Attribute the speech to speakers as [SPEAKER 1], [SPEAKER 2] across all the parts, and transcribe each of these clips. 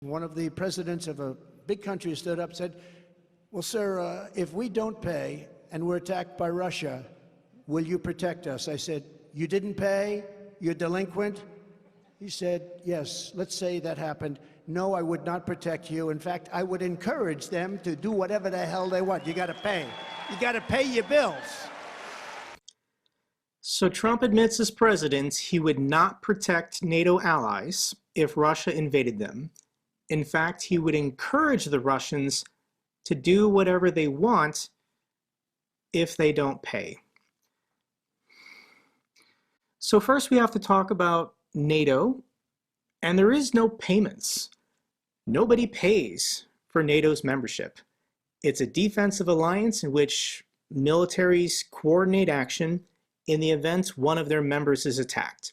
[SPEAKER 1] One of the presidents of a big country stood up and said, well, sir, if we don't pay and we're attacked by Russia, will you protect us? I said, you didn't pay? You're delinquent? He said, yes, let's say that happened. No, I would not protect you. In fact, I would encourage them to do whatever the hell they want. You got to pay. You got to pay your bills.
[SPEAKER 2] So Trump admits as president he would not protect NATO allies if Russia invaded them. In fact, he would encourage the Russians to do whatever they want if they don't pay. So first we have to talk about NATO, and there is no payments. Nobody pays for NATO's membership. It's a defensive alliance in which militaries coordinate action in the event one of their members is attacked.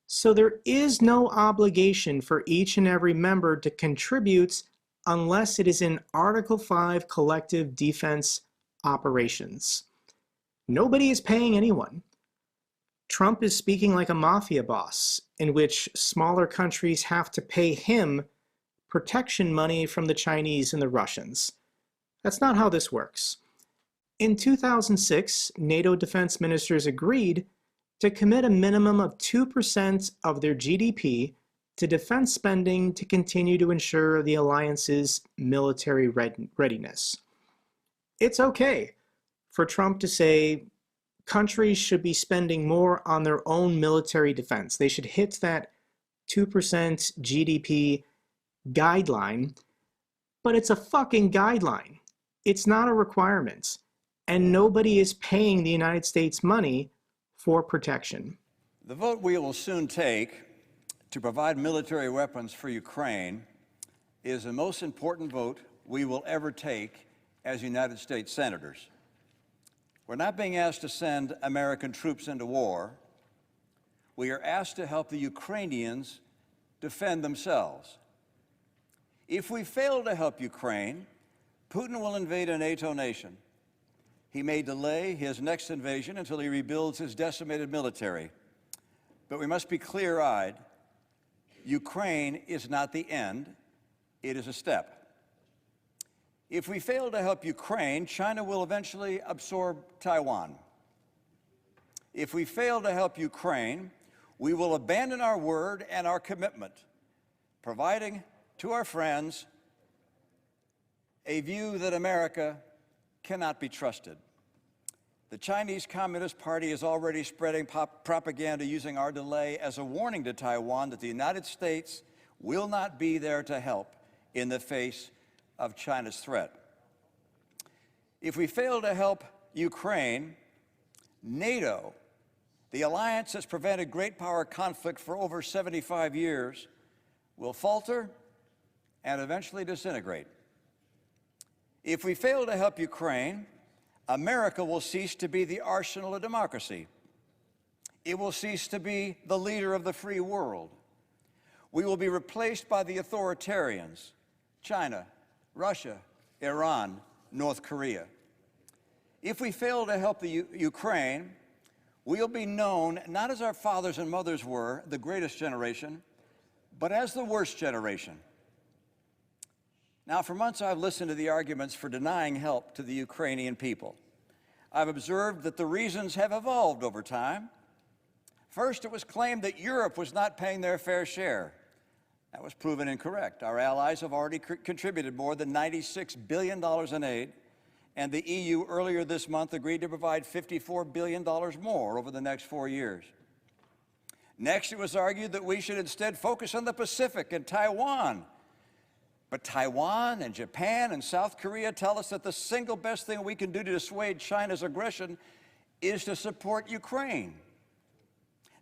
[SPEAKER 2] So there is no obligation for each and every member to contribute unless it is in Article 5 collective defense operations. Nobody is paying anyone. Trump is speaking like a mafia boss, in which smaller countries have to pay him protection money from the Chinese and the Russians. That's not how this works. In 2006, NATO defense ministers agreed to commit a minimum of 2% of their GDP to defense spending to continue to ensure the alliance's military readiness. It's okay for Trump to say countries should be spending more on their own military defense. They should hit that 2% GDP guideline, but it's a fucking guideline. It's not a requirement, and nobody is paying the United States money for protection.
[SPEAKER 3] The vote we will soon take to provide military weapons for Ukraine is the most important vote we will ever take as United States senators. We're not being asked to send American troops into war. We are asked to help the Ukrainians defend themselves. If we fail to help Ukraine, Putin will invade a NATO nation. He may delay his next invasion until he rebuilds his decimated military. But we must be clear-eyed. Ukraine is not the end. It is a step. If we fail to help Ukraine, China will eventually absorb Taiwan. If we fail to help Ukraine, we will abandon our word and our commitment, providing to our friends a view that America cannot be trusted. The Chinese Communist Party is already spreading propaganda using our delay as a warning to Taiwan that the United States will not be there to help in the face of China's threat. If we fail to help Ukraine, NATO, the alliance that's prevented great power conflict for over 75 years, will falter and eventually disintegrate. If we fail to help Ukraine, America will cease to be the arsenal of democracy. It will cease to be the leader of the free world. We will be replaced by the authoritarians, China, Russia, Iran, North Korea. If we fail to help the Ukraine, we'll be known not as our fathers and mothers were, the greatest generation, but as the worst generation. Now, for months, I've listened to the arguments for denying help to the Ukrainian people. I've observed that the reasons have evolved over time. First, it was claimed that Europe was not paying their fair share. That was proven incorrect. Our allies have already contributed more than $96 billion in aid, and the EU earlier this month agreed to provide $54 billion more over the next 4 years. Next, it was argued that we should instead focus on the Pacific and Taiwan. But Taiwan and Japan and South Korea tell us that the single best thing we can do to dissuade China's aggression is to support Ukraine.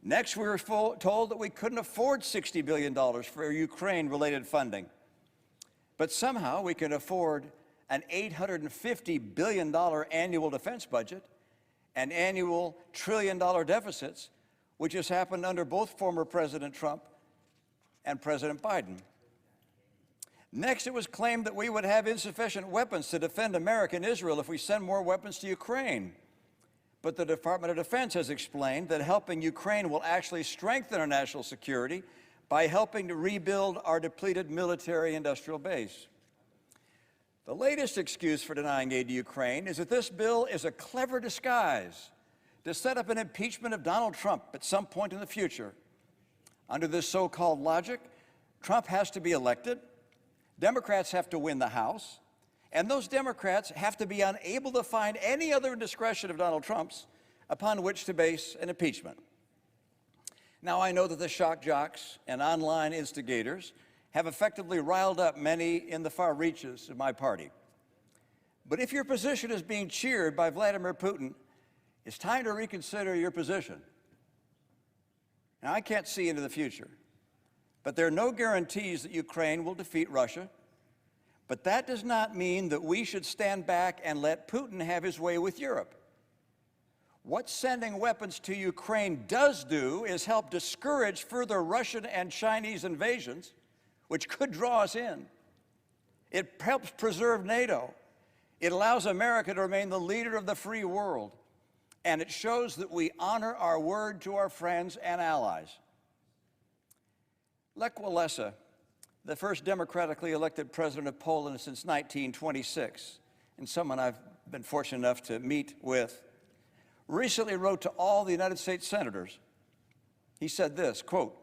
[SPEAKER 3] Next, we were told that we couldn't afford $60 billion for Ukraine-related funding. But somehow we can afford an $850 billion annual defense budget and annual trillion-dollar deficits, which has happened under both former President Trump and President Biden. Next, it was claimed that we would have insufficient weapons to defend America and Israel if we send more weapons to Ukraine. But the Department of Defense has explained that helping Ukraine will actually strengthen our national security by helping to rebuild our depleted military-industrial base. The latest excuse for denying aid to Ukraine is that this bill is a clever disguise to set up an impeachment of Donald Trump at some point in the future. Under this so-called logic, Trump has to be elected, Democrats have to win the House, and those Democrats have to be unable to find any other indiscretion of Donald Trump's upon which to base an impeachment. Now, I know that the shock jocks and online instigators have effectively riled up many in the far reaches of my party. But if your position is being cheered by Vladimir Putin, it's time to reconsider your position. Now, I can't see into the future, but there are no guarantees that Ukraine will defeat Russia. But that does not mean that we should stand back and let Putin have his way with Europe. What sending weapons to Ukraine does do is help discourage further Russian and Chinese invasions, which could draw us in. It helps preserve NATO. It allows America to remain the leader of the free world. And it shows that we honor our word to our friends and allies. Lech Walesa, the first democratically elected president of Poland since 1926, and someone I've been fortunate enough to meet with, recently wrote to all the United States senators. He said this, quote,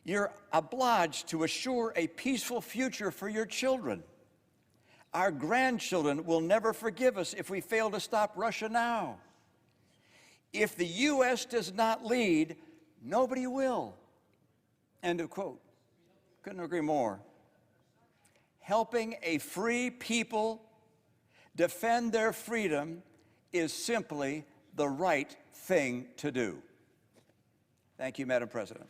[SPEAKER 3] "You're obliged to assure a peaceful future for your children. Our grandchildren will never forgive us if we fail to stop Russia now. If the U.S. does not lead, nobody will." End of quote. Couldn't agree more. Helping a free people defend their freedom is simply the right thing to do. Thank you, Madam President.